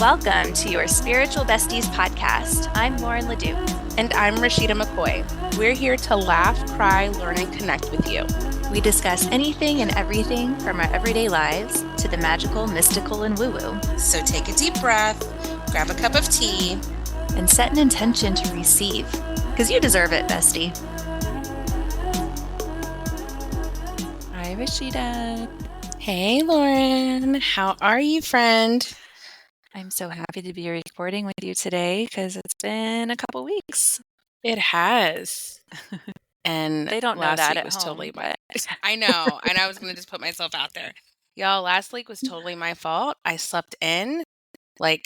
Welcome to your Spiritual Besties Podcast. I'm Lauren Ledoux. And I'm Rashida McCoy. We're here to laugh, cry, learn, and connect with you. We discuss anything and everything from our everyday lives to the magical, mystical, and woo-woo. So take a deep breath, grab a cup of tea, and set an intention to receive, because you deserve it, bestie. Hi, Rashida. Hey, Lauren. How are you, friend? I'm so happy to be recording with you today because it's been a couple weeks. It has. And they don't know that at home, totally but... I know. And I was going to just put myself out there. Y'all, last week was totally my fault. I slept in like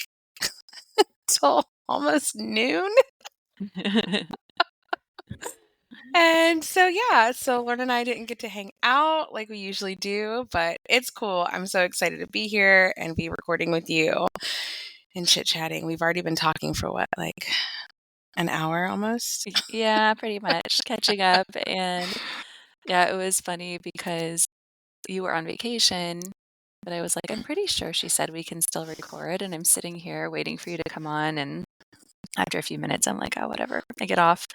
till almost noon. And so Lauren and I didn't get to hang out like we usually do, but it's cool. I'm so excited to be here and be recording with you and chit-chatting. We've already been talking for what, like an hour almost? Yeah, pretty much catching up. And yeah, it was funny because you were on vacation, but I was like, I'm pretty sure she said we can still record, and I'm sitting here waiting for you to come on. And after a few minutes, I'm like, oh, whatever. I get off.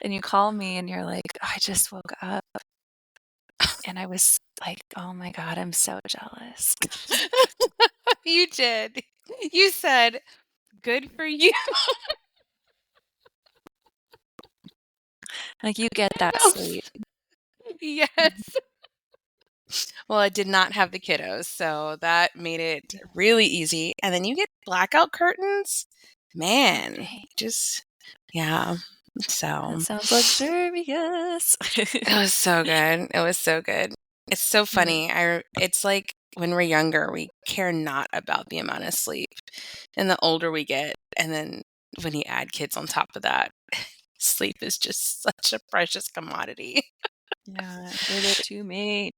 And you call me and you're like, oh, I just woke up. And I was like, oh my God, I'm so jealous. You did. You said, good for you. Like, you get that sleep. Yes. Well, I did not have the kiddos, so that made it really easy. And then you get blackout curtains. Man, just, yeah. So that sounds luxurious. It was so good. It was so good. It's so funny. It's like when we're younger, we care not about the amount of sleep. And the older we get, and then when you add kids on top of that, sleep is just such a precious commodity. Yeah, give it to me.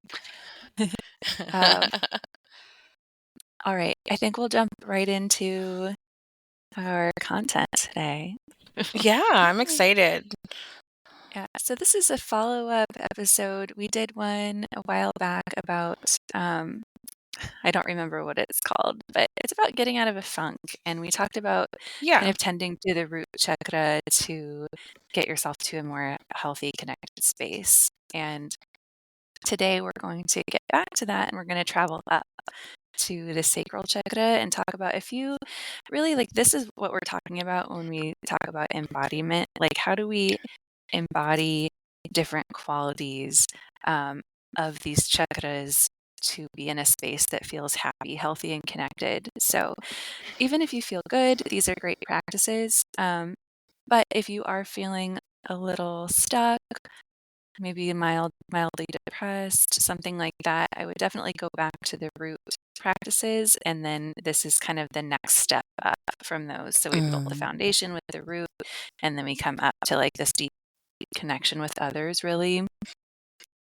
All right. I think we'll jump right into our content today. Yeah, I'm excited. Yeah. So this is a follow-up episode. We did one a while back about, I don't remember what it's called, but it's about getting out of a funk. And we talked about kind of tending to the root chakra to get yourself to a more healthy, connected space. And today we're going to get back to that, and we're going to travel up to the sacral chakra and talk about a few really, like, this is what we're talking about when we talk about embodiment. Like, how do we embody different qualities of these chakras to be in a space that feels happy, healthy, and connected? So even if you feel good, these are great practices. But if you are feeling a little stuck, maybe mildly depressed, something like that, I would definitely go back to the root practices. And then this is kind of the next step up from those. So we built the foundation with the root, and then we come up to like this deep connection with others, really.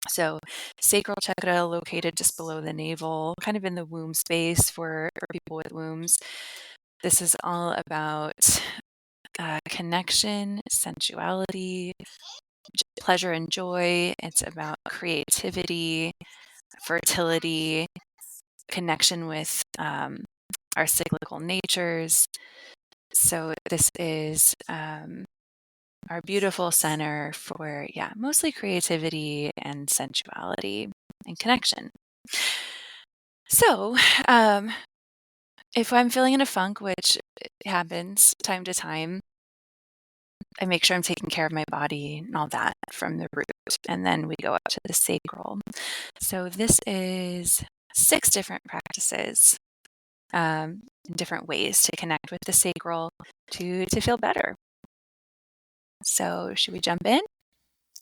So sacral chakra located just below the navel, kind of in the womb space for people with wombs. This is all about connection, sensuality, pleasure and joy. It's about creativity, fertility, connection with our cyclical natures. So this is our beautiful center for, mostly creativity and sensuality and connection. So if I'm feeling in a funk, which happens time to time, I make sure I'm taking care of my body and all that from the root. And then we go up to the sacral. So this is 6 different practices, different ways to connect with the sacral to feel better. So should we jump in?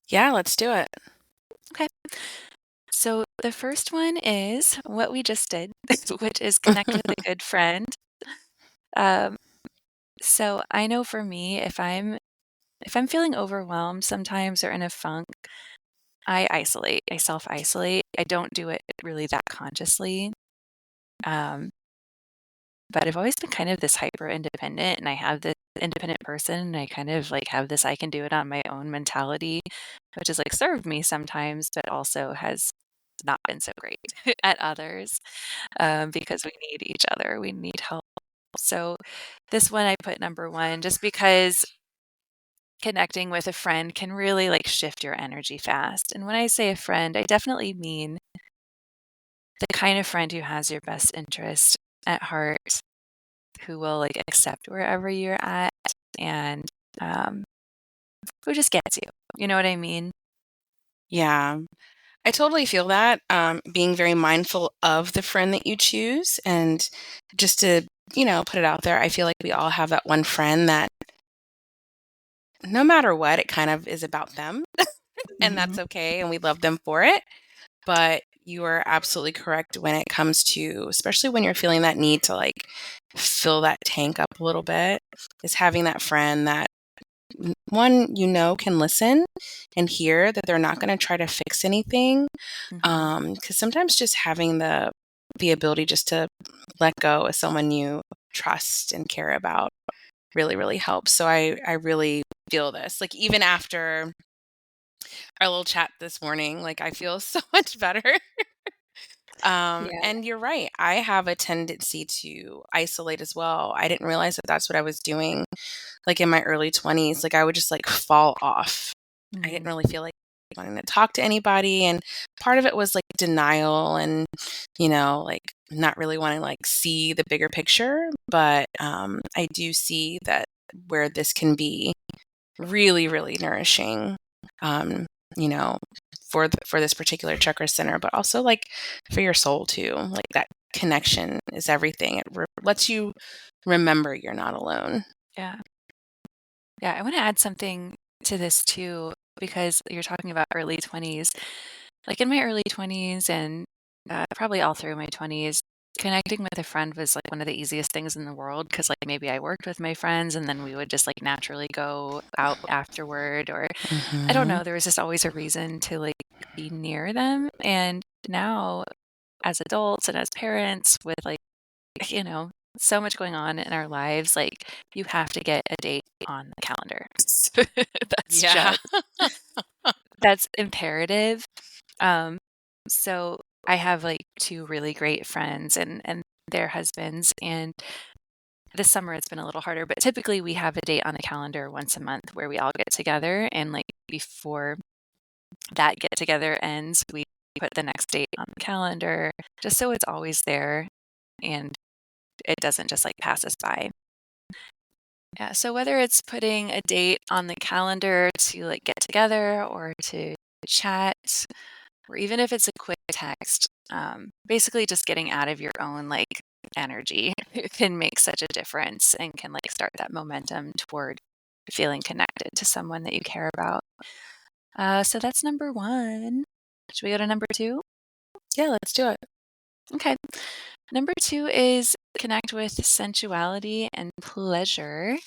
Yeah, let's do it. Okay. So the first one is what we just did, which is connect with a good friend. So I know for me, if I'm feeling overwhelmed sometimes or in a funk, I isolate. I self-isolate. I don't do it really that consciously. But I've always been kind of this hyper independent, and I have this independent person, and I kind of like have this I can do it on my own mentality, which has like served me sometimes, but also has not been so great at others, because we need each other. We need help So this one I put number one just because connecting with a friend can really like shift your energy fast. And when I say a friend, I definitely mean the kind of friend who has your best interest at heart, who will like accept wherever you're at, and um, who just gets you. You know what I mean? Yeah. I totally feel that. Being very mindful of the friend that you choose, and just to, put it out there, I feel like we all have that one friend that no matter what, it kind of is about them, and Hmm. that's okay, and we love them for it. But you are absolutely correct when it comes to, especially when you're feeling that need to like fill that tank up a little bit, is having that friend that one, can listen and hear that they're not going to try to fix anything. Hmm. Because sometimes just having the ability just to let go of someone you trust and care about really, really helps. So I really feel this. Like even after our little chat this morning, like I feel so much better. Yeah. And you're right. I have a tendency to isolate as well. I didn't realize that that's what I was doing, like in my early 20s. Like I would just like fall off. I didn't Hmm. really feel like wanting to talk to anybody. And part of it was like denial and, like not really wanting to like see the bigger picture. But I do see that where this can be really, really nourishing. Um, you know, for this particular chakra center, but also like for your soul too. Like that connection is everything. It lets you remember you're not alone. Yeah. Yeah. I want to add something to this too, because you're talking about early 20s. Like in my early 20s and probably all through my 20s, connecting with a friend was like one of the easiest things in the world because like maybe I worked with my friends and then we would just like naturally go out afterward, or I don't Hmm. know, there was just always a reason to like be near them. And now as adults and as parents with like, you know, so much going on in our lives, like you have to get a date on the calendar. That's Yeah. just that's imperative. Um, so I have like two really great friends and their husbands, and this summer it's been a little harder, but typically we have a date on the calendar once a month where we all get together, and like before that get together ends, we put the next date on the calendar just so it's always there and it doesn't just like pass us by. Yeah, so whether it's putting a date on the calendar to like get together or to chat, or even if it's a quick text, basically just getting out of your own like energy can make such a difference and can like start that momentum toward feeling connected to someone that you care about. So that's number one. Should we go to number two? Yeah, let's do it. Okay. Number two is connect with sensuality and pleasure.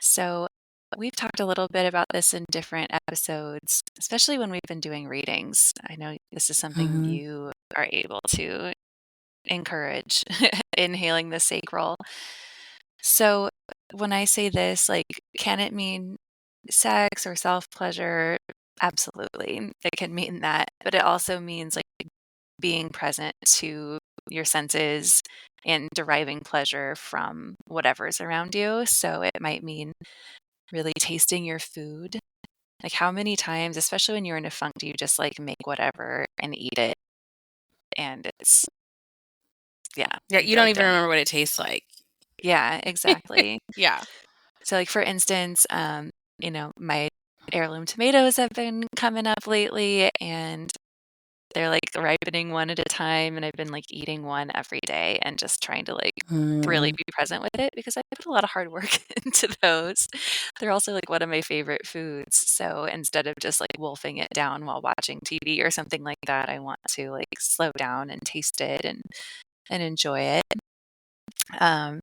So we've talked a little bit about this in different episodes, especially when we've been doing readings. I know this is something Hmm. you are able to encourage, inhaling the sacral. So when I say this, like, can it mean sex or self pleasure? Absolutely. It can mean that, but it also means like being present to your senses and deriving pleasure from whatever's around you. So it might mean really tasting your food. Like, how many times, especially when you're in a funk, do you just like make whatever and eat it? And it's, yeah, Yeah, you you feel don't like even done. remember what it tastes like. Yeah, exactly. Yeah. So, like, for instance, my heirloom tomatoes have been coming up lately and they're like ripening one at a time. And I've been like eating one every day and just trying to like really Mm. be present with it because I put a lot of hard work into those. They're also like one of my favorite foods. So instead of just like wolfing it down while watching TV or something like that, I want to like slow down and taste it and enjoy it. Um,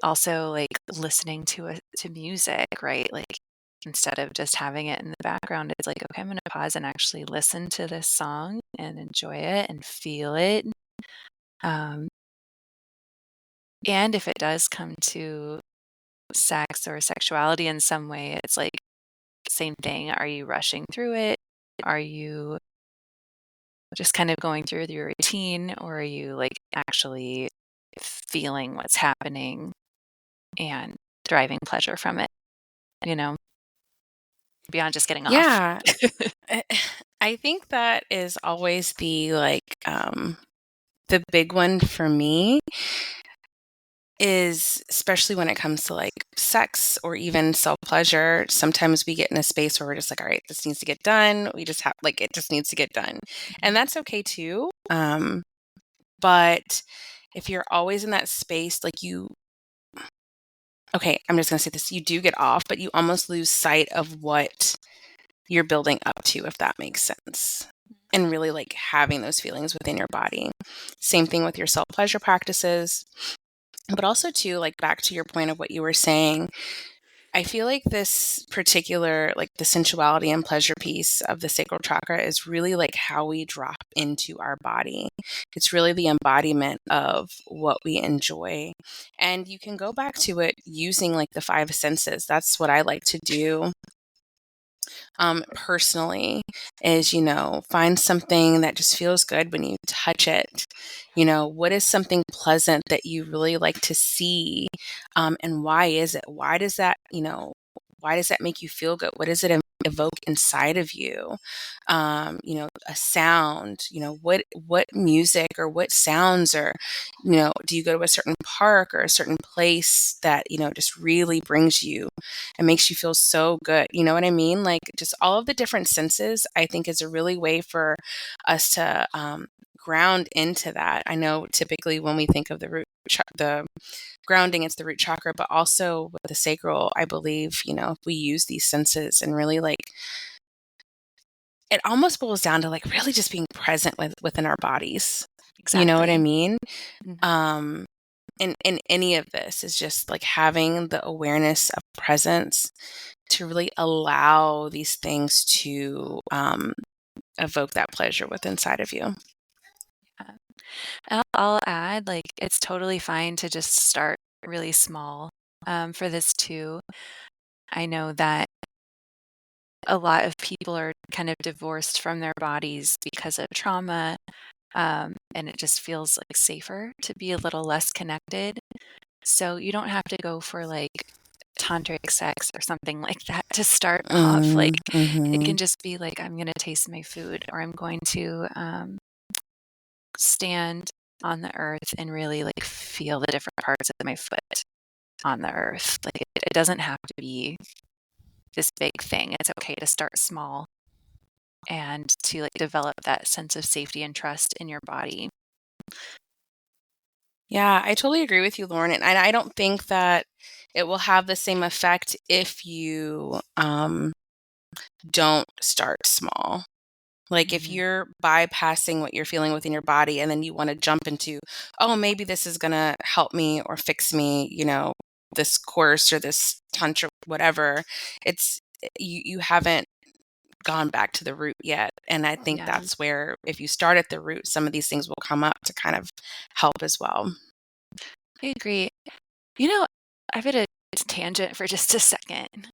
Also like listening to music, right? Like instead of just having it in the background, it's like, okay, I'm going to pause and actually listen to this song and enjoy it and feel it. Um, and if it does come to sex or sexuality in some way, it's like same thing. Are you rushing through it? Are you just kind of going through your routine, or are you like actually feeling what's happening and deriving pleasure from it, beyond just getting off. Yeah. I I think that is always the big one for me is especially when it comes to like sex or even self-pleasure. Sometimes we get in a space where we're just like, all right, this needs to get done. We just have like it just needs to get done. And that's okay too. But if you're always in that space, okay, I'm just gonna say this, you do get off, but you almost lose sight of what you're building up to, if that makes sense. And really like having those feelings within your body. Same thing with your self-pleasure practices. But also too, like back to your point of what you were saying, I feel like this particular, like the sensuality and pleasure piece of the sacral chakra is really like how we drop into our body. It's really the embodiment of what we enjoy. And you can go back to it using like the five senses. That's what I like to do personally is, find something that just feels good when you touch it. What is something pleasant that you really like to see? And why is it? Why does that make you feel good? What does it evoke inside of you? A sound, what music or what sounds or, do you go to a certain park or a certain place that, just really brings you and makes you feel so good? You know what I mean? Like just all of the different senses, I think is a really way for us to ground into that. I know typically when we think of the grounding, it's the root chakra, but also with the sacral, I believe, if we use these senses and really like, it almost boils down to like really just being present within our bodies. Exactly. You know what I mean? Mm-hmm. In any of this is just like having the awareness of presence to really allow these things to evoke that pleasure within inside of you. I'll add, like, it's totally fine to just start really small for this too. I know that a lot of people are kind of divorced from their bodies because of trauma, and it just feels like safer to be a little less connected. So you don't have to go for like tantric sex or something like that to start off. Like it can just be like, I'm going to taste my food, or I'm going to stand on the earth and really like feel the different parts of my foot on the earth. Like it doesn't have to be this big thing. It's okay to start small and to like develop that sense of safety and trust in your body. Yeah, I totally agree with you, Lauren. And I don't think that it will have the same effect if you don't start small. Like if you're bypassing what you're feeling within your body and then you want to jump into, oh, maybe this is going to help me or fix me, this course or this tantra, whatever. It's you haven't gone back to the root yet. And I think Yeah, that's where if you start at the root, some of these things will come up to kind of help as well. I agree. You know, I've had a tangent for just a second.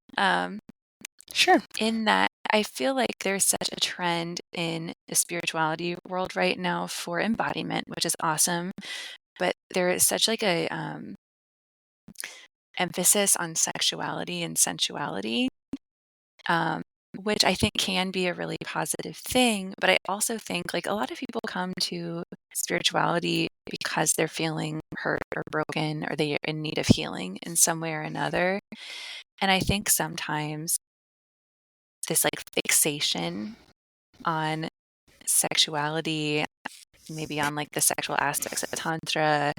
Sure. In that I feel like there's such a trend in the spirituality world right now for embodiment, which is awesome. But there is such like a emphasis on sexuality and sensuality, um, which I think can be a really positive thing. But I also think like a lot of people come to spirituality because they're feeling hurt or broken, or they are in need of healing in some way or another. And I think sometimes this like fixation on sexuality, maybe on like the sexual aspects of tantra,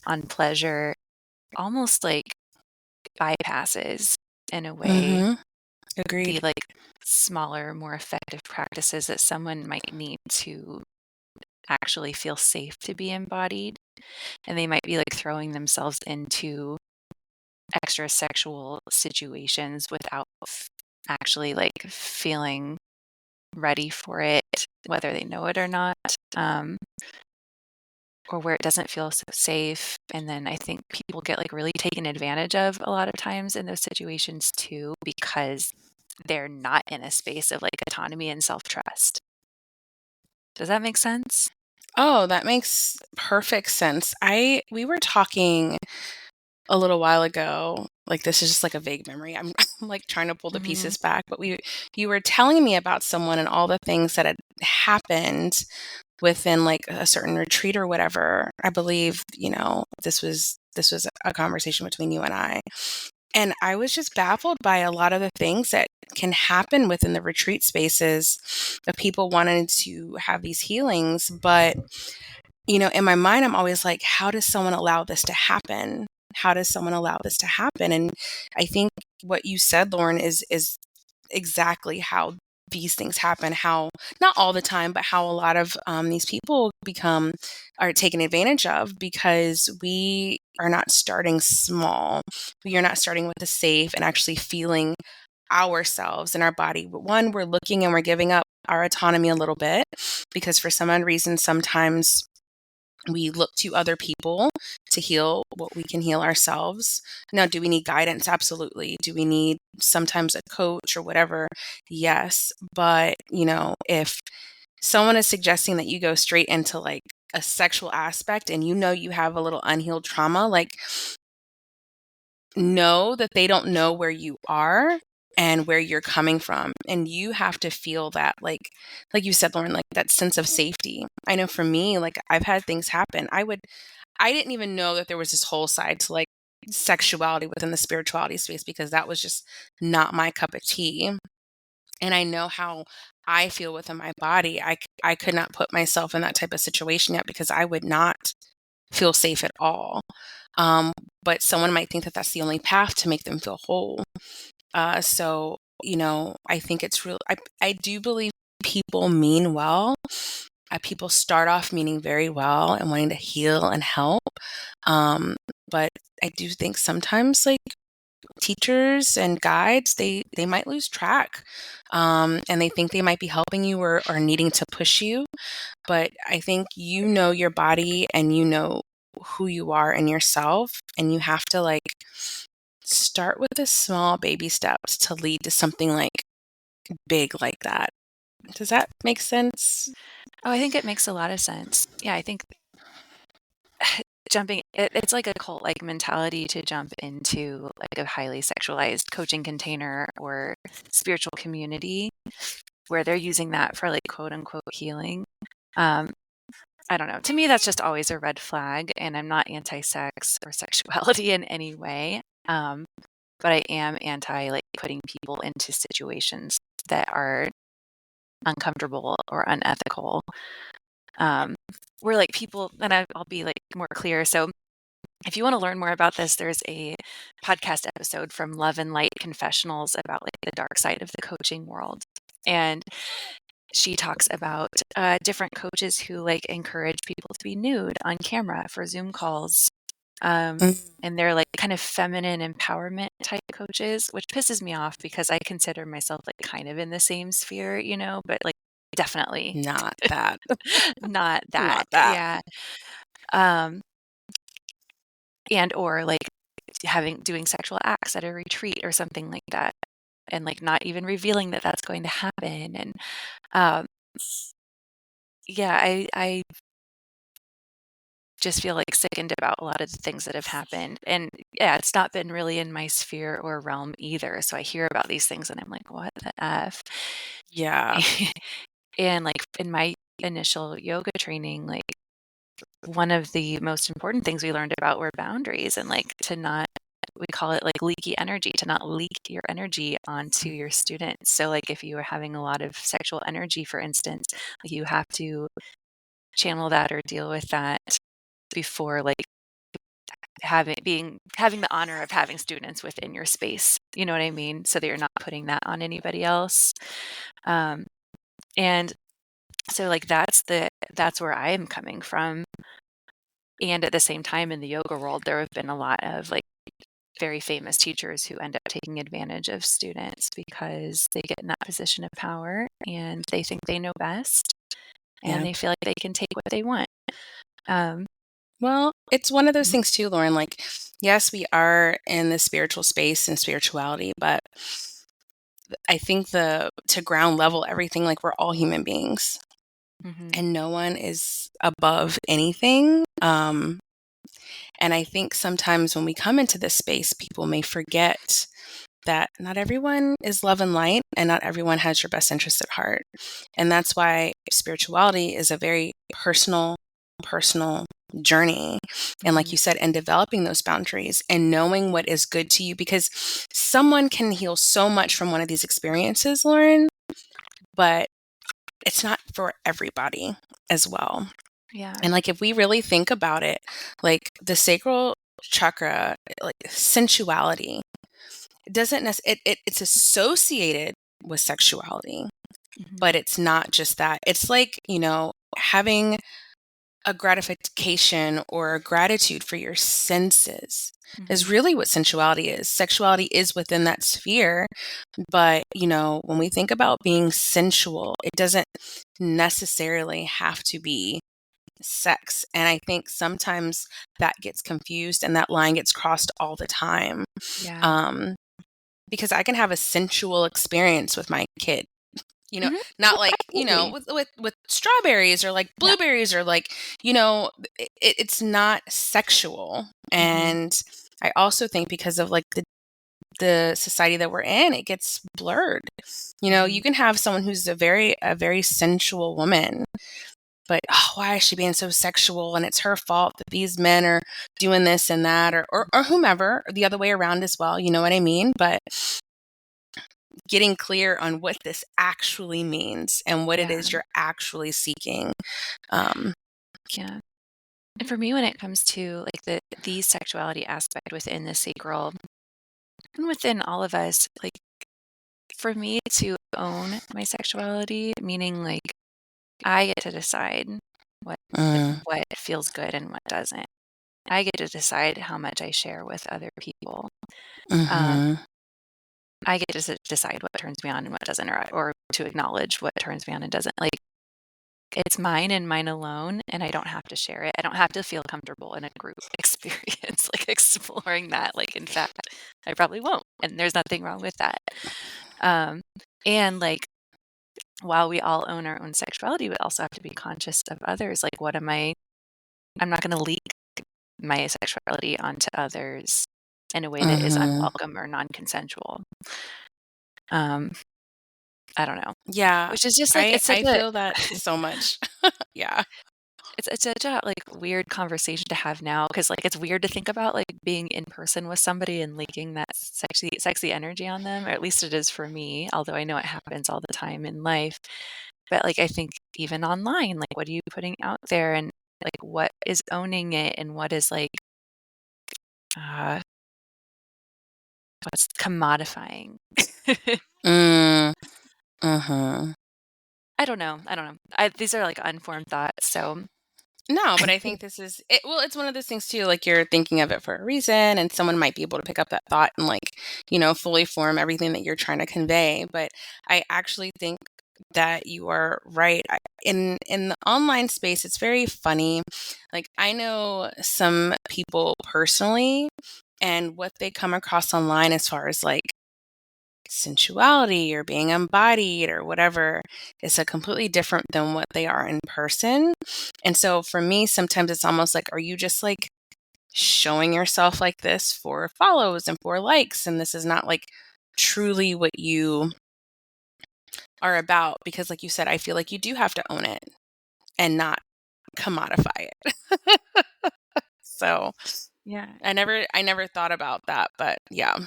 on pleasure, almost like bypasses in a way Mm-hmm. the Agreed. like smaller, more effective practices that someone might need to actually feel safe to be embodied. And they might be like throwing themselves into extra sexual situations without actually like feeling ready for it, whether they know it or not. Or where it doesn't feel so safe. And then I think people get like really taken advantage of a lot of times in those situations too, because they're not in a space of like autonomy and self trust. Does that make sense? Oh, that makes perfect sense. We were talking a little while ago, like this is just like a vague memory. I'm like trying to pull the Mhm. pieces back, but you were telling me about someone and all the things that had happened within like a certain retreat or whatever. I believe, this was a conversation between you and I. And I was just baffled by a lot of the things that can happen within the retreat spaces of people wanting to have these healings. But, in my mind, I'm always like, how does someone allow this to happen? How does someone allow this to happen? And I think what you said, Lauren, is exactly how these things happen, how not all the time, but how a lot of these people are taken advantage of because we are not starting small. We are not starting with a safe and actually feeling ourselves in our body. One, we're looking and we're giving up our autonomy a little bit because for some odd reason, sometimes we look to other people to heal what we can heal ourselves. Now, do we need guidance? Absolutely. Do we need sometimes a coach or whatever? Yes. But, if someone is suggesting that you go straight into like a sexual aspect and you have a little unhealed trauma, like know that they don't know where you are and where you're coming from, and you have to feel that like you said, Lauren, like that sense of safety. I know for me, like I've had things happen. I didn't even know that there was this whole side to like sexuality within the spirituality space because that was just not my cup of tea. And I know how I feel within my body. I could not put myself in that type of situation yet because I would not feel safe at all. Um, but someone might think that that's the only path to make them feel whole. So, I think it's real. I do believe people mean well. People start off meaning very well and wanting to heal and help. Um, but I do think sometimes like teachers and guides, they might lose track. And they think they might be helping you or needing to push you. But I think your body and who you are and yourself, and you have to like start with the small baby steps to lead to something like big like that. Does that make sense? Oh, I think it makes a lot of sense. Yeah, I think it's like a cult-like mentality to jump into like a highly sexualized coaching container or spiritual community where they're using that for like quote unquote healing. Um, I don't know. To me, that's just always a red flag, and I'm not anti-sex or sexuality in any way. But I am anti like putting people into situations that are uncomfortable or unethical. Where like people, and I'll be like more clear. So if you want to learn more about this, there's a podcast episode from Love and Light Confessionals about like the dark side of the coaching world. And she talks about different coaches who like encourage people to be nude on camera for Zoom calls. Mm, And they're like kind of feminine empowerment type coaches, which pisses me off because I consider myself like kind of in the same sphere, but like definitely Not that. not that. Not that. Yeah. Um, and or like doing sexual acts at a retreat or something like that, and like not even revealing that that's going to happen. And um, yeah, I just feel like sickened about a lot of the things that have happened. And yeah, it's not been really in my sphere or realm either. So I hear about these things and I'm like, what the F? Yeah. And like in my initial yoga training, like one of the most important things we learned about were boundaries and like to not, we call it like leaky energy, to not leak your energy onto your students. So like if you are having a lot of sexual energy, for instance, like you have to channel that or deal with that before like having the honor of having students within your space. You know what I mean? So that you're not putting that on anybody else. Um, and so like that's where I am coming from. And at the same time in the yoga world, there have been a lot of like very famous teachers who end up taking advantage of students because they get in that position of power and they think they know best and Yeah. they feel like they can take what they want. Um, Well, it's one of those things too, Lauren. Like, yes, we are in the spiritual space and spirituality, but I think to ground level everything, like we're all human beings. and no one is above anything. And I think sometimes when we come into this space, people may forget that not everyone is love and light, and not everyone has your best interest at heart. And that's why spirituality is a very personal journey. And like you said, and developing those boundaries and knowing what is good to you, because someone can heal so much from one of these experiences, Lauren, but it's not for everybody as well. Yeah. And like, if we really think about it, like the sacral chakra, like sensuality, it doesn't it's associated with sexuality, but it's not just that. It's like, having a gratification or a gratitude for your senses is really what sensuality is. Sexuality is within that sphere. But, when we think about being sensual, it doesn't necessarily have to be sex. And I think sometimes that gets confused and that line gets crossed all the time. Yeah. Because I can have a sensual experience with my kid, not like, with strawberries or like blueberries or like, it's not sexual. And I also think because of like the society that we're in, it gets blurred. You can have someone who's a very sensual woman, but why is she being so sexual? And it's her fault that these men are doing this and that, or whomever, or the other way around as well. You know what I mean? But getting clear on what this actually means and what it is you're actually seeking. Yeah. And for me, when it comes to like the sexuality aspect within the sacral and within all of us, like for me to own my sexuality, meaning like I get to decide what feels good and what doesn't. I get to decide how much I share with other people. I get to decide what turns me on and what doesn't, or to acknowledge what turns me on and doesn't. Like, it's mine and mine alone, and I don't have to share it. I don't have to feel comfortable in a group experience, like exploring that. Like, in fact, I probably won't, and there's nothing wrong with that. And like, while we all own our own sexuality, we also have to be conscious of others. Like, I'm not going to leak my sexuality onto others in a way that is unwelcome or non-consensual. I don't know. Yeah. Which is just like, I feel that so much. Yeah. it's such a like weird conversation to have now, because like it's weird to think about like being in person with somebody and leaking that sexy energy on them, or at least it is for me, although I know it happens all the time in life. But like I think even online, like what are you putting out there, and like what is owning it, and what is like what's commodifying. I don't know. These are like unformed thoughts, so No, but I think this is it. Well, it's one of those things too. Like, you're thinking of it for a reason, and someone might be able to pick up that thought and like, fully form everything that you're trying to convey. But I actually think that you are right. In the online space, it's very funny. Like, I know some people personally, and what they come across online as far as like sensuality or being embodied or whatever is a completely different than what they are in person. And so for me, sometimes it's almost like, are you just like showing yourself like this for follows and for likes? And this is not like truly what you are about. Because like you said, I feel like you do have to own it and not commodify it. So yeah. I never thought about that, but yeah.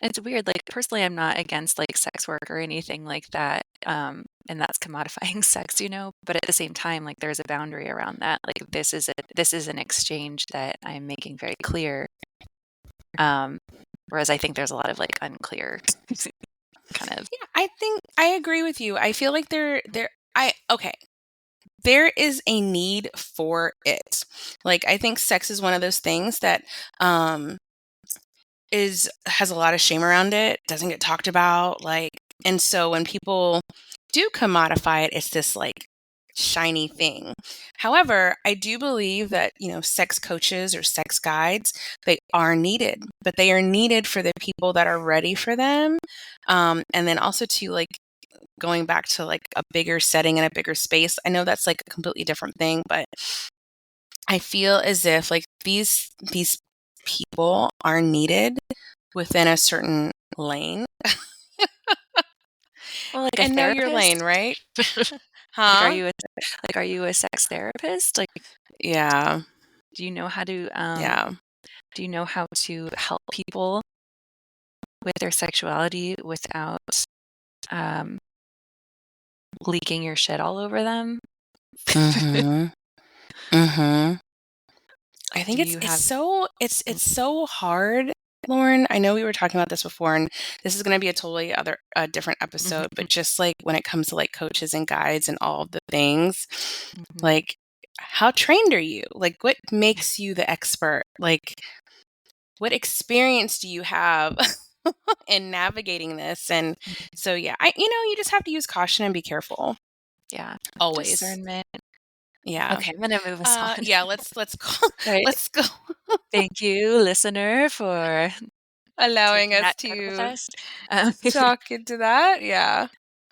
It's weird. Like personally, I'm not against like sex work or anything like that. And that's commodifying sex, but at the same time, like there's a boundary around that. Like this is an exchange that I'm making very clear. Whereas I think there's a lot of like unclear kind of. Yeah, I think I agree with you. I feel like there is a need for it. Like, I think sex is one of those things that has a lot of shame around it, doesn't get talked about, like, and so when people do commodify it, it's this like shiny thing. However, I do believe that, sex coaches or sex guides, they are needed, but they are needed for the people that are ready for them. And then also to like going back to like a bigger setting and a bigger space. I know that's like a completely different thing, but I feel as if like these people are needed within a certain lane. Well, like a And know your lane, therapist? right? Like, Huh? are you a sex therapist? Like, Yeah. do you know how to Yeah. do you know how to help people with their sexuality without um, leaking your shit all over them? Mhm. Mhm. I think Do it's you it's have so it's it's so hard, Lauren. I know we were talking about this before, and this is going to be a totally other different episode. But just like when it comes to like coaches and guides and all of the things, Mhm. like how trained are you? Like what makes you the expert? Like what experience do you have in navigating this? And so yeah, you just have to use caution and be careful Yeah, always. discernment. Yeah. Okay, I'm gonna move us on. Yeah, let's go Right. let's go Thank you, listener, for allowing taking us that trip with to us. Um, talk into that. Yeah.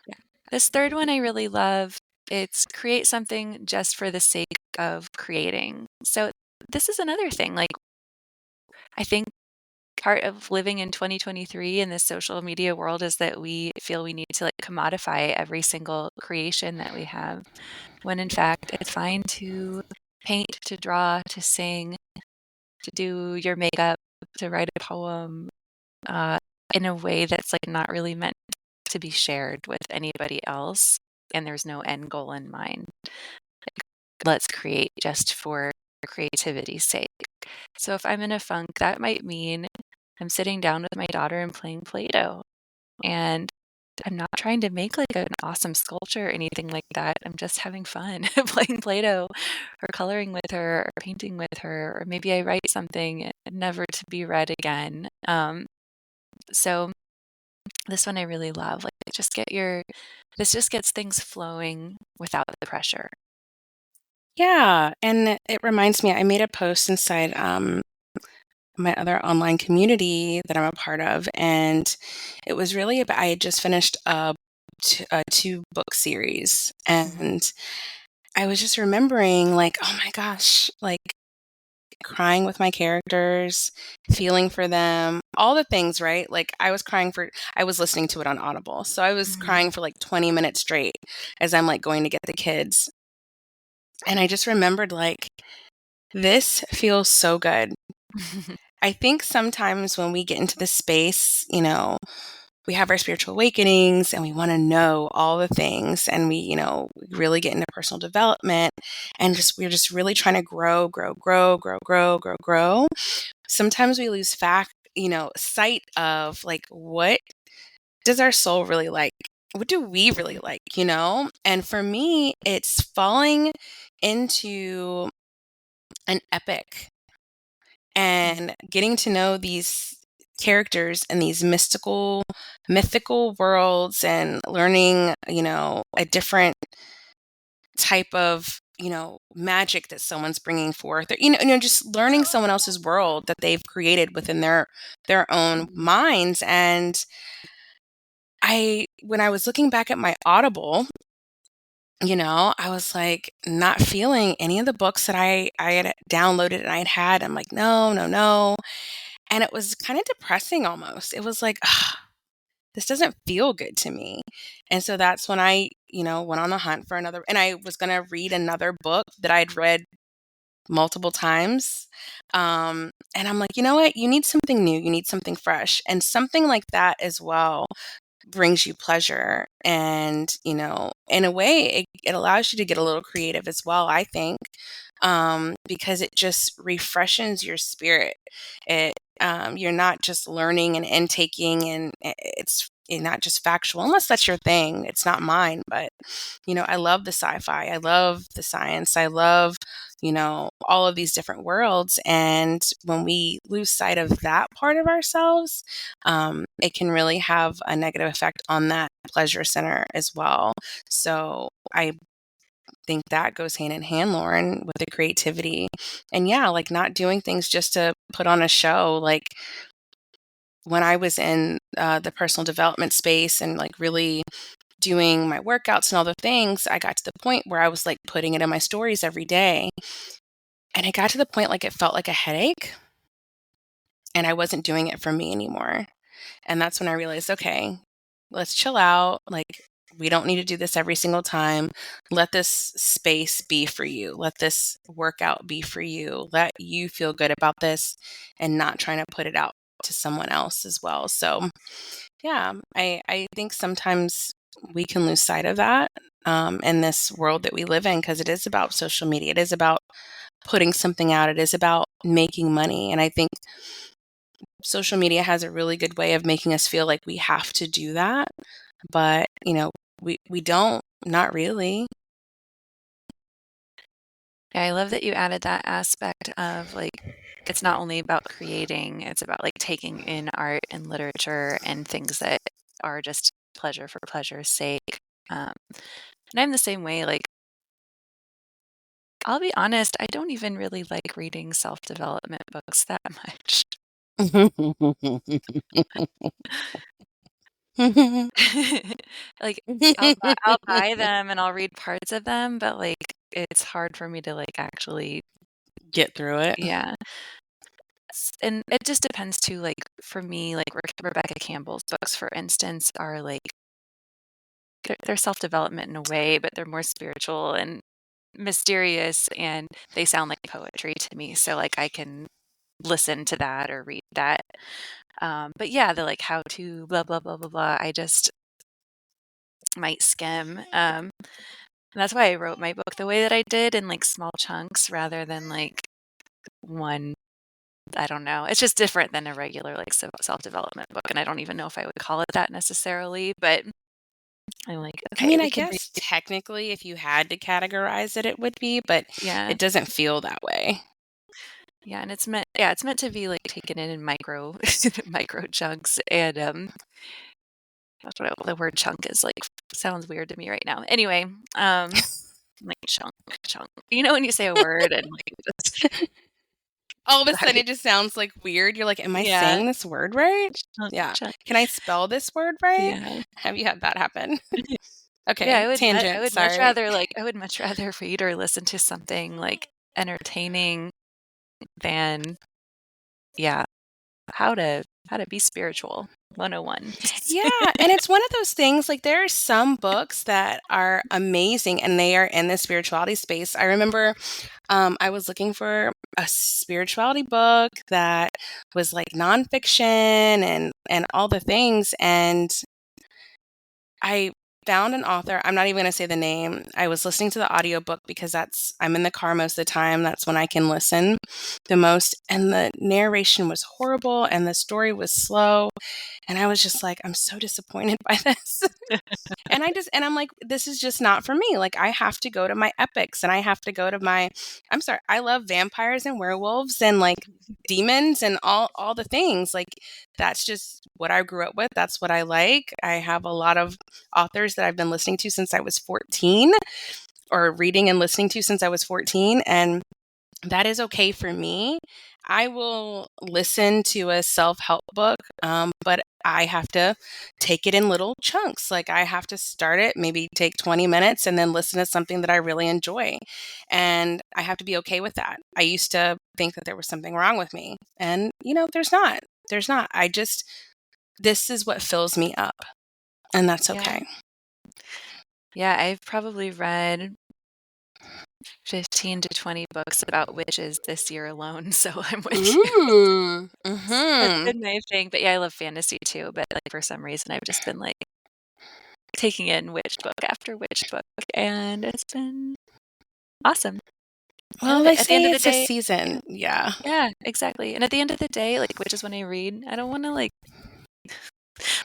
yeah. This third one I really love. It's create something just for the sake of creating. So this is another thing. Like, I think part of living in 2023 in this social media world is that we feel we need to like commodify every single creation that we have, when in fact it's fine to paint, to draw, to sing, to do your makeup, to write a poem, uh, in a way that's like not really meant to be shared with anybody else, and there's no end goal in mind. Like, let's create just for creativity's sake. So if I'm in a funk, that might mean I'm sitting down with my daughter and playing Play-Doh. And I'm not trying to make like an awesome sculpture or anything like that. I'm just having fun playing Play-Doh or coloring with her or painting with her, or maybe I write something never to be read again. So this one I really love. Like, this just gets things flowing without the pressure. Yeah. And it reminds me, I made a post inside my other online community that I'm a part of. And it was really about, I had just finished a two book series. And I was just remembering, like, oh my gosh, like crying with my characters, feeling for them, all the things, right? Like I was listening to it on Audible. So I was Mhm. crying for like 20 minutes straight as I'm like going to get the kids. And I just remembered, like, this feels so good. I think sometimes when we get into this space, we have our spiritual awakenings and we want to know all the things and really get into personal development and we're just really trying to grow, grow, grow, grow, grow, grow, grow. Sometimes we lose sight of like what does our soul really like? What do we really like? And for me, it's falling into an epic and getting to know these characters and these mythical worlds and learning, a different type of, magic that someone's bringing forth or, just learning someone else's world that they've created within their own minds. And when I was looking back at my Audible, I was like not feeling any of the books that I had downloaded and I'd had. I'm like, no, no, no. And it was kind of depressing almost. It was like, "Ugh, this doesn't feel good to me." And so that's when I, went on the hunt for another, and I was going to read another book that I'd read multiple times. And I'm like, you know what? You need something new. You need something fresh. And something like that as well brings you pleasure. And, in a way, it allows you to get a little creative as well, I think, because it just refreshes your spirit. You're not just learning and intaking, and it's not just factual, unless that's your thing. It's not mine, but I love the sci-fi. I love the science. I love, all of these different worlds. And when we lose sight of that part of ourselves, it can really have a negative effect on that pleasure center as well. So I think that goes hand in hand, Lauren, with the creativity. And yeah, like not doing things just to put on a show. Like when I was in the personal development space and like really doing my workouts and all the things, I got to the point where I was like putting it in my stories every day. And it got to the point like it felt like a headache and I wasn't doing it for me anymore. And that's when I realized, okay, let's chill out. Like, we don't need to do this every single time. Let this space be for you. Let this workout be for you. Let you feel good about this and not trying to put it out to someone else as well. So, yeah, I think sometimes we can lose sight of that in this world that we live in because it is about social media. It is about putting something out. It is about making money. And I think social media has a really good way of making us feel like we have to do that. But, we don't, not really. Yeah, I love that you added that aspect of like, it's not only about creating, it's about like taking in art and literature and things that are just pleasure for pleasure's sake. And I'm the same way. Like, I'll be honest, I don't even really like reading self-development books that much. Like, I'll buy them and I'll read parts of them, but like it's hard for me to like actually, Get through it. yeah. And it just depends too. Like for me, like Rebecca Campbell's books, for instance, are like they're self-development in a way, but they're more spiritual and mysterious, and they sound like poetry to me. So like I can listen to that or read that. But yeah, the like how to blah blah blah blah blah. I just might skim. And that's why I wrote my book the way that I did in like small chunks rather than like one. I don't know. It's just different than a regular like self-development book, and I don't even know if I would call it that necessarily. But I'm like, I okay, mean, we I can read. guess technically, if you had to categorize it, it would be, but Yeah, it doesn't feel that way. yeah, and it's meant to be like taken in micro micro chunks, and that's what the word chunk is like. Sounds weird to me right now. Anyway, like chunk. You know when you say a word and like just All of a sudden, sorry. it just sounds like weird. You're like, am I Yeah, saying this word right? chunk, Yeah. chunk. Can I spell this word right? Yeah. Have you had that happen? Yeah, Okay, I tangent. would much Sorry. rather like I would much rather read or listen to something like entertaining than, yeah, how to be spiritual 101. Yeah, and it's one of those things like there are some books that are amazing and they are in the spirituality space. I remember I was looking for a spirituality book that was like nonfiction and all the things, and I found an author. I'm not even going to say the name. I was listening to the audiobook because I'm in the car most of the time. That's when I can listen the most. And the narration was horrible and the story was slow. And I was just like, I'm so disappointed by this. And I'm like, this is just not for me. Like, I have to go to my epics and I have to go to I'm sorry, I love vampires and werewolves and like demons and all the things. Like, that's just what I grew up with. That's what I like. I have a lot of authors that I've been listening to since I was 14, or reading and listening to since I was 14. And that is okay for me. I will listen to a self-help book, but I have to take it in little chunks. Like, I have to start it, maybe take 20 minutes and then listen to something that I really enjoy. And I have to be okay with that. I used to think that there was something wrong with me. And, there's not. There's not. This is what fills me up. And that's Yeah. okay. Yeah, I've probably read 15 to 20 books about witches this year alone, so I'm with you. Ooh. That's Mm-hmm. been my thing, but yeah, I love fantasy too, but like for some reason I've just been like taking in witch book after witch book, and it's been awesome. I Well, love it. they At the end say of the it's a day, season. Yeah. yeah, exactly. And at the end of the day, like which is when I read, I don't want to like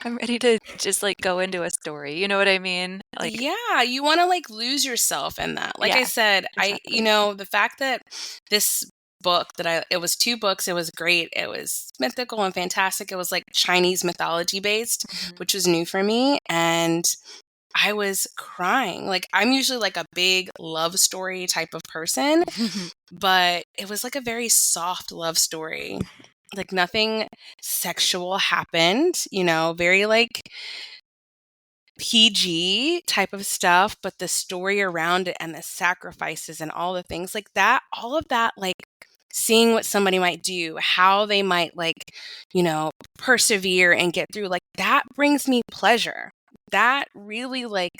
I'm ready to just like go into a story. You know what I mean? Like, Yeah, you want to like lose yourself in that. Like yeah, I said, exactly. the fact that this book it was two books, it was great. It was mythical and fantastic. It was like Chinese mythology based, Mhm. which was new for me. And I was crying. Like, I'm usually like a big love story type of person, but it was like a very soft love story. Like, nothing sexual happened, very like PG type of stuff, but the story around it and the sacrifices and all the things like that, all of that, like seeing what somebody might do, how they might like, persevere and get through, like that brings me pleasure. That really like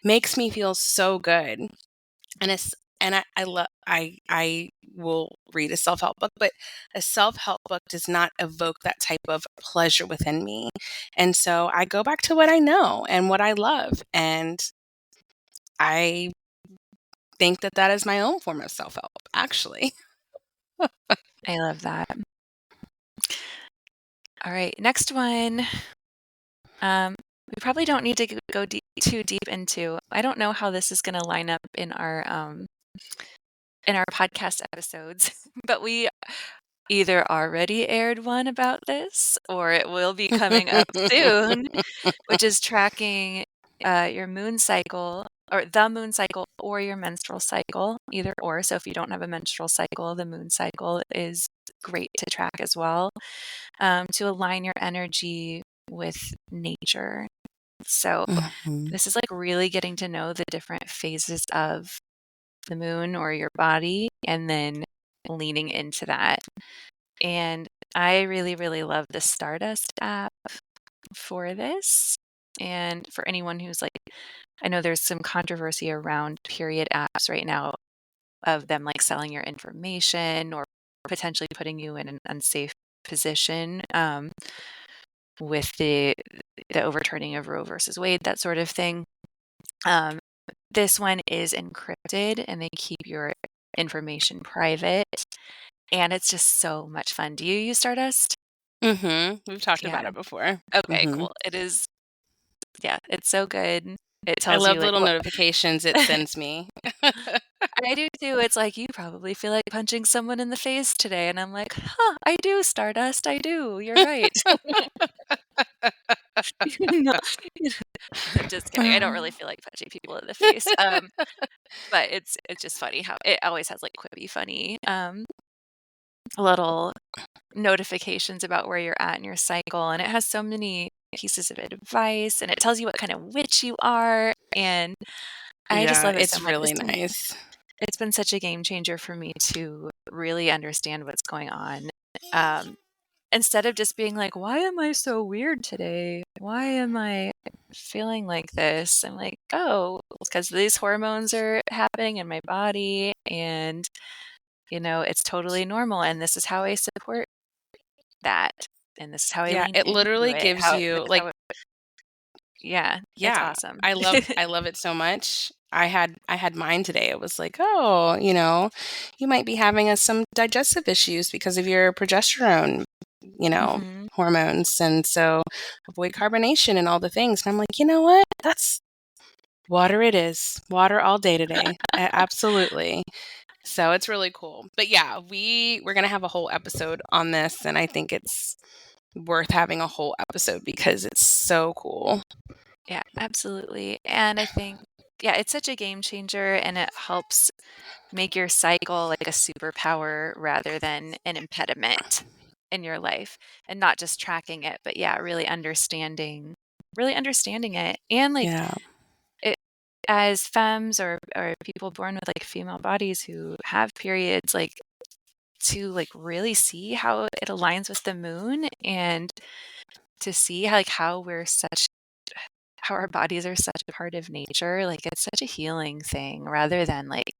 makes me feel so good. And it's and I love I will read a self-help book, but a self-help book does not evoke that type of pleasure within me. And so I go back to what I know and what I love, and I think that that is my own form of self-help, actually. I love that. All right, next one. We probably don't need to go too deep into. I don't know how this is going to line up in our podcast episodes, but we either already aired one about this or it will be coming up soon, which is tracking your moon cycle or the moon cycle or your menstrual cycle, either or. So if you don't have a menstrual cycle, the moon cycle is great to track as well, to align your energy with nature. So this is like really getting to know the different phases of the moon or your body and then leaning into that. And I really, really love the Stardust app for this. And for anyone who's like, I know there's some controversy around period apps right now of them like selling your information or potentially putting you in an unsafe position, with the overturning of Roe versus Wade, that sort of thing. This one is encrypted and they keep your information private. And it's just so much fun. Do you use Stardust? We've talked about Yeah. it before. Okay, cool. It is, yeah, it's so good. It I tells you love like little what notifications it sends me. I do too. It's like, you probably feel like punching someone in the face today. And I'm like, huh, I do, Stardust. I do. You're right. No, I'm just kidding. I don't really feel like punching people in the face. But it's just funny how it always has like quippy funny little notifications about where you're at in your cycle, and it has so many pieces of advice, and it tells you what kind of witch you are, and I just Yeah, love it so it's much. really nice. It's been such a game changer for me to really understand what's going on. Um, Instead of just being like, why am I so weird today? Why am I feeling like this? I'm like, oh, because these hormones are happening in my body, and it's totally normal, and this is how I support that, and this is how I Yeah, lean it into literally it. gives This you is like, how yeah, it's yeah, awesome. I love it so much. I had mine today. It was like, oh, you might be having some digestive issues because of your progesterone, you know, Mhm. hormones, and so avoid carbonation and all the things. And I'm like, you know what? That's water. It is water all day today. Absolutely. So it's really cool. But yeah, we're gonna have a whole episode on this, and I think it's worth having a whole episode because it's so cool. Yeah, absolutely, and I think, yeah, it's such a game changer, and it helps make your cycle like a superpower rather than an impediment in your life, and not just tracking it, but yeah, really understanding it, and like Yeah. it as femmes or people born with like female bodies who have periods, like to like really see how it aligns with the moon and to see how our bodies are such a part of nature. Like it's such a healing thing rather than like,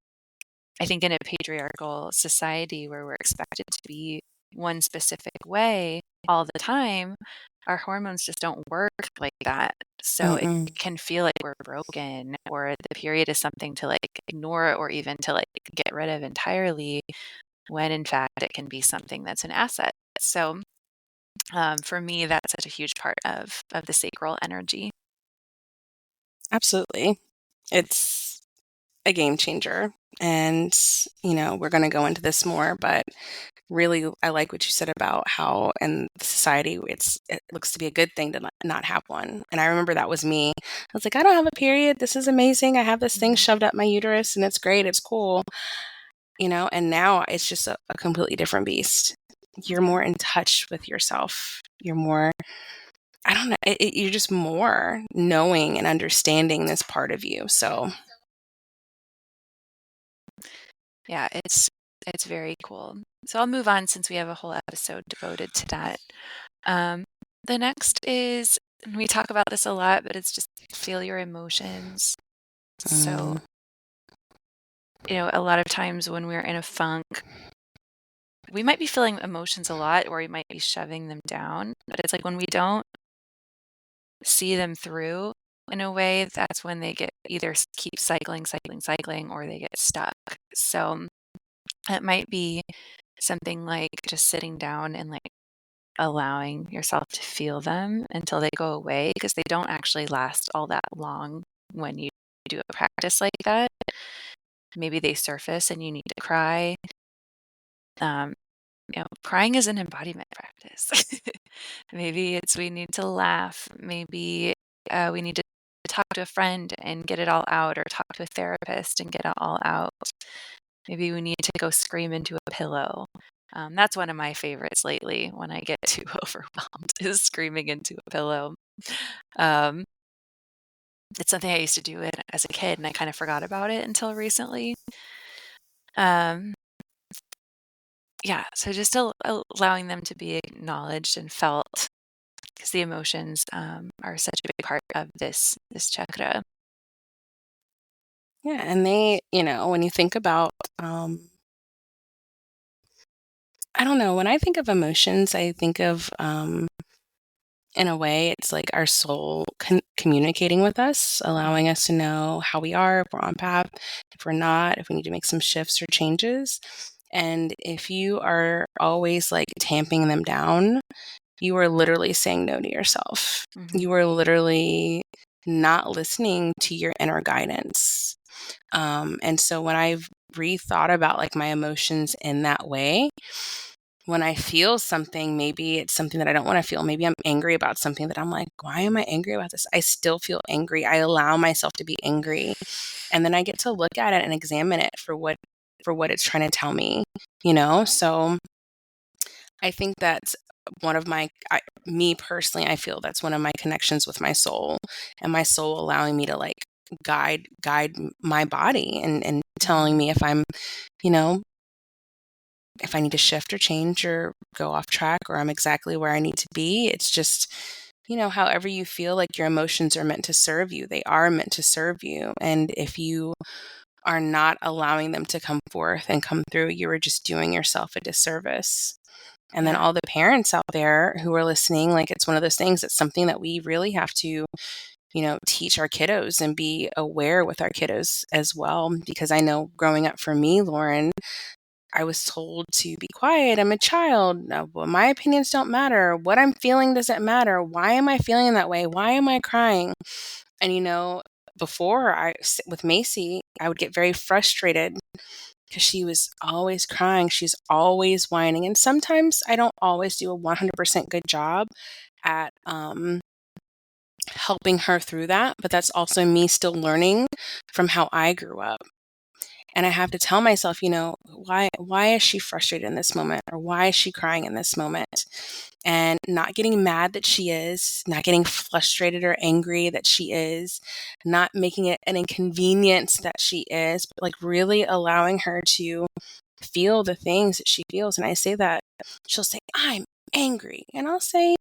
I think in a patriarchal society where we're expected to be one specific way all the time, our hormones just don't work like that. So it Mm-mm. can feel like we're broken or the period is something to like ignore or even to like get rid of entirely, when in fact it can be something that's an asset. So for me, that's such a huge part of the sacral energy. Absolutely. It's a game changer. And, we're going to go into this more, but really, I like what you said about how in society it looks to be a good thing to not have one. And I remember that was me. I was like, I don't have a period. This is amazing. I have this thing Mhm. shoved up my uterus and it's great. It's cool. And now it's just a completely different beast. You're Yeah. more in touch with yourself. You're more I don't know, you're just more knowing and understanding this part of you. So Yeah, it's very cool. So I'll move on since we have a whole episode devoted to that. The next is, and we talk about this a lot, but it's just feel your emotions. So, a lot of times when we're in a funk, we might be feeling emotions a lot, or we might be shoving them down. But it's like when we don't see them through in a way, that's when they get either keep cycling, or they get stuck. So it might be something like just sitting down and like allowing yourself to feel them until they go away, because they don't actually last all that long when you do a practice like that. Maybe they surface and you need to cry. Crying is an embodiment practice. Maybe it's we need to laugh. Maybe we need to talk to a friend and get it all out, or talk to a therapist and get it all out. Maybe we need to go scream into a pillow. That's one of my favorites lately when I get too overwhelmed, is screaming into a pillow. Um, it's something I used to do it as a kid, and I kind of forgot about it until recently. Yeah, so just allowing them to be acknowledged and felt, because the emotions are such a big part of this chakra. yeah, and they, when you think about, I don't know, when I think of emotions, I think of, in a way, it's like our soul communicating with us, allowing us to know how we are, if we're on path, if we're not, if we need to make some shifts or changes. And if you are always like tamping them down, you are literally saying no to yourself. Mm-hmm. You are literally not listening to your inner guidance. And so when I've rethought about like my emotions in that way, when I feel something, maybe it's something that I don't want to feel. Maybe I'm angry about something that I'm like, why am I angry about this? I still feel angry. I allow myself to be angry. And then I get to look at it and examine it for what it's trying to tell me, So I think that's one of me personally, I feel that's one of my connections with my soul, and my soul allowing me to like guide my body and telling me if I'm, you know, if I need to shift or change or go off track, or I'm exactly where I need to be. It's just, however you feel like your emotions are meant to serve you, they are meant to serve you. And if you are not allowing them to come forth and come through, you are just doing yourself a disservice. And then Yeah. all the parents out there who are listening, like it's one of those things, it's something that we really have to, teach our kiddos and be aware with our kiddos as well. Because I know growing up for me, Lauren, I was told to be quiet. I'm a child. Well, my opinions don't matter. What I'm feeling doesn't matter. Why am I feeling that way? Why am I crying? And before with Macy, I would get very frustrated because she was always crying. She's always whining. And sometimes I don't always do a 100% good job at helping her through that. But that's also me still learning from how I grew up. And I have to tell myself, why is she frustrated in this moment? Or why is she crying in this moment? And not getting mad that she is, not getting frustrated or angry that she is, not making it an inconvenience that she is, but like really allowing her to feel the things that she feels. And I say that, she'll say, I'm angry. And I'll say,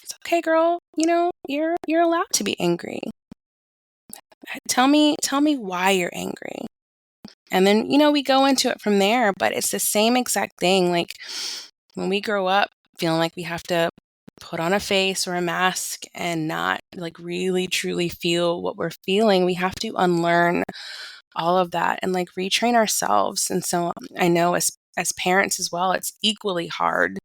it's okay, girl. You're allowed to be angry. Tell me why you're angry. And then, we go into it from there, but it's the same exact thing. Like when we grow up feeling like we have to put on a face or a mask and not like really truly feel what we're feeling, we have to unlearn all of that and like retrain ourselves. And so I know as parents as well, it's equally hard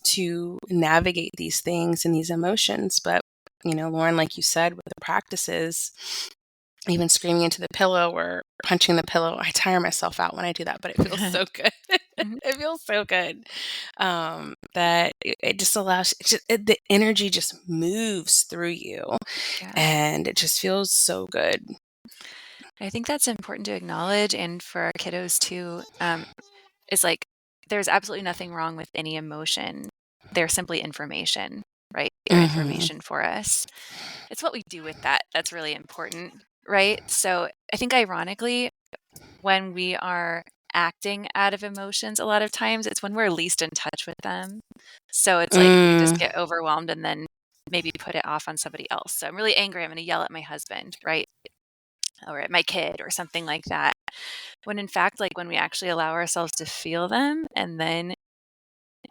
to navigate these things and these emotions. But, Lauren, like you said, with the practices, even screaming into the pillow or punching the pillow, I tire myself out when I do that, but it feels so good. It feels so good that it just allows, the energy just moves through you. Yeah. And it just feels so good. I think that's important to acknowledge, and for our kiddos too. Is like there's absolutely nothing wrong with any emotion. They're simply information. right? Their Mm-hmm. information for us. It's what we do with that that's really important, right? So I think ironically, when we are acting out of emotions, a lot of times it's when we're least in touch with them. So it's like we just Mm. get overwhelmed and then maybe put it off on somebody else. So I'm really angry. I'm going to yell at my husband, right? Or at my kid or something like that. When in fact, like when we actually allow ourselves to feel them and then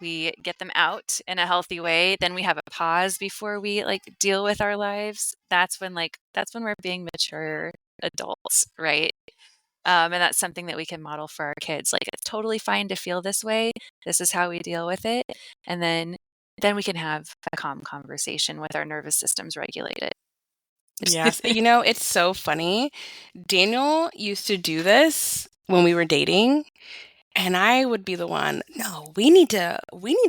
we get them out in a healthy way, then we have a pause before we like deal with our lives. That's when we're being mature adults, right? And that's something that we can model for our kids. Like it's totally fine to feel this way. This is how we deal with it. And then we can have a calm conversation with our nervous systems regulated. Yes. It's so funny. Daniel used to do this when we were dating, and I would be the one, no, we need to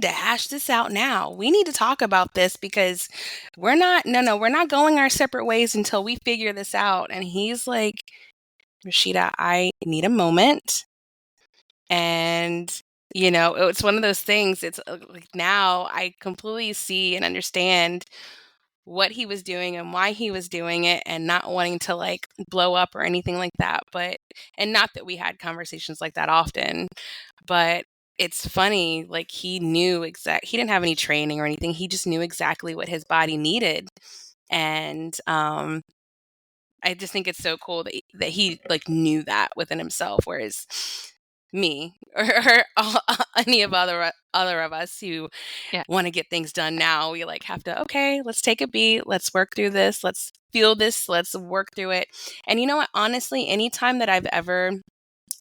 hash this out now. We need to talk about this because we're not going our separate ways until we figure this out. And he's like, Rashida, I need a moment. And it's one of those things. It's like now I completely see and understand what he was doing and why he was doing it, and not wanting to like blow up or anything like that. And not that we had conversations like that often, but it's funny, like he didn't have any training or anything. He just knew exactly what his body needed. And I just think it's so cool that he like knew that within himself, whereas me or any of other of us who Yeah. want to get things done now, we like have to, okay, let's take a beat, let's work through this, let's feel this, let's work through it. And you know what, honestly, anytime that I've ever,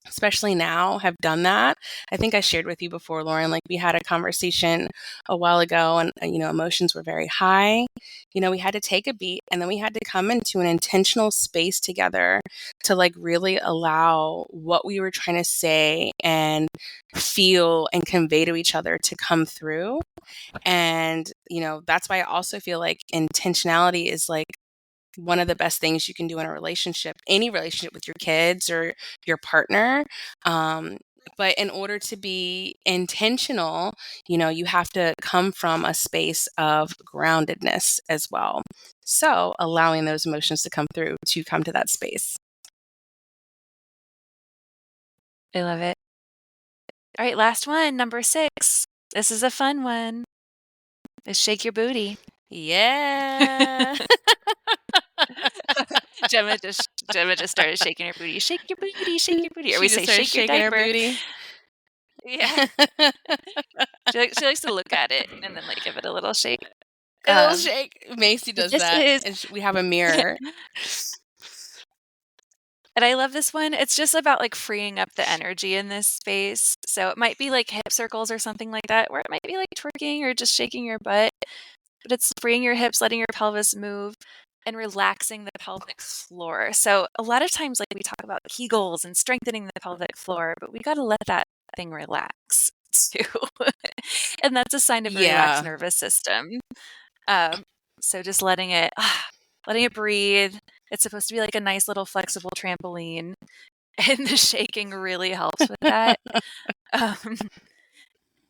especially now, have done that, I think I shared with you before, Lauren, like we had a conversation a while ago, and emotions were very high. We had to take a beat, and then we had to come into an intentional space together to like really allow what we were trying to say and feel and convey to each other to come through. And that's why I also feel like intentionality is like one of the best things you can do in a relationship, any relationship with your kids or your partner. But in order to be intentional, you have to come from a space of groundedness as well. So allowing those emotions to come through, to come to that space. I love it. All right, last one, number 6. This is a fun one. Is shake your booty. Yeah. Gemma just started shaking her booty. Shake your booty, shake your booty. Or She we just say started shake your shaking her diaper. booty. Yeah. She likes to look at it and then like give it a little shake. It'll Um, shake. Macy but does this that, is and we have a mirror. and I love this one. It's just about like freeing up the energy in this space. So it might be like hip circles or something like that, or it might be like twerking or just shaking your butt. But it's freeing your hips, letting your pelvis move, and relaxing the pelvic floor. So a lot of times, like we talk about Kegels and strengthening the pelvic floor, but we got to let that thing relax too. And that's a sign of a relaxed Yeah. nervous system. Um, so just letting it breathe. It's supposed to be like a nice little flexible trampoline, and the shaking really helps with that. Um,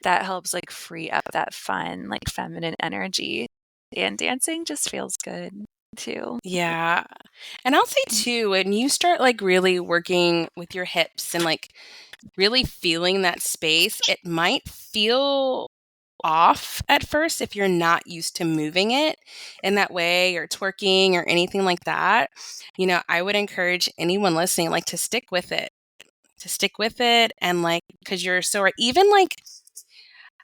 that helps like free up that fun, like feminine energy. And dancing just feels good too. Yeah. And I'll say too, when you start like really working with your hips and like really feeling that space, it might feel off at first if you're not used to moving it in that way or twerking or anything like that. I would encourage anyone listening like to stick with it, and like because you're so, or even like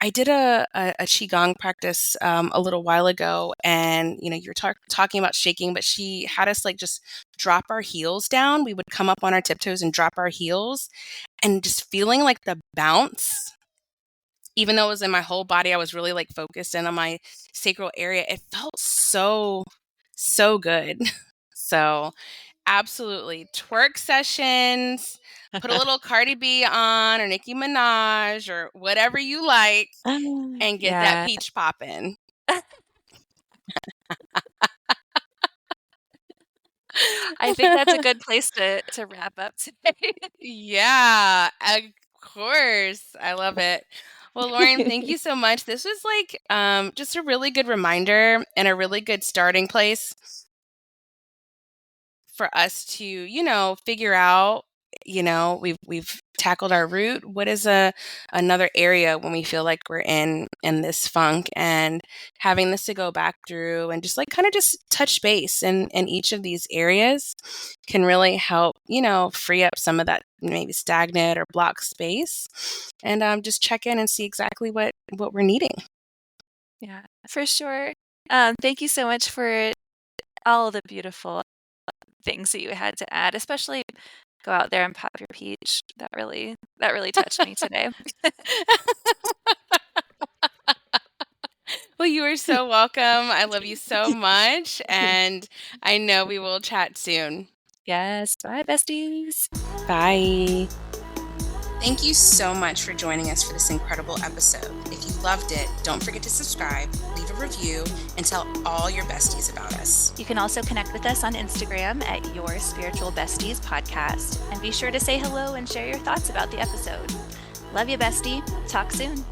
I did a qigong practice a little while ago, and you're talking about shaking, but she had us like just drop our heels down. We would come up on our tiptoes and drop our heels, and just feeling like the bounce, even though it was in my whole body, I was really like focused in on my sacral area. It felt so good. So absolutely, twerk sessions. Put a little Cardi B on or Nicki Minaj or whatever you like, and get that Yeah. peach poppin'. I think that's a good place to wrap up today. Yeah, of course. I love it. Well, Lauren, thank you so much. This was like just a really good reminder and a really good starting place for us to, figure out, we've tackled our root. What is another area when we feel like we're in this funk, and having this to go back through and just like kind of just touch base in each of these areas can really help, free up some of that maybe stagnant or blocked space, and just check in and see exactly what we're needing. Yeah, for sure. Thank you so much for all the beautiful things that you had to add, especially go out there and pop your peach. That really touched me today. Well, you are so welcome. I love you so much, and I know we will chat soon. Yes. Bye, besties. Bye. Thank you so much for joining us for this incredible episode. If you loved it, don't forget to subscribe, leave a review, and tell all your besties about us. You can also connect with us on Instagram at Your Spiritual Besties Podcast, and be sure to say hello and share your thoughts about the episode. Love you, bestie. Talk soon.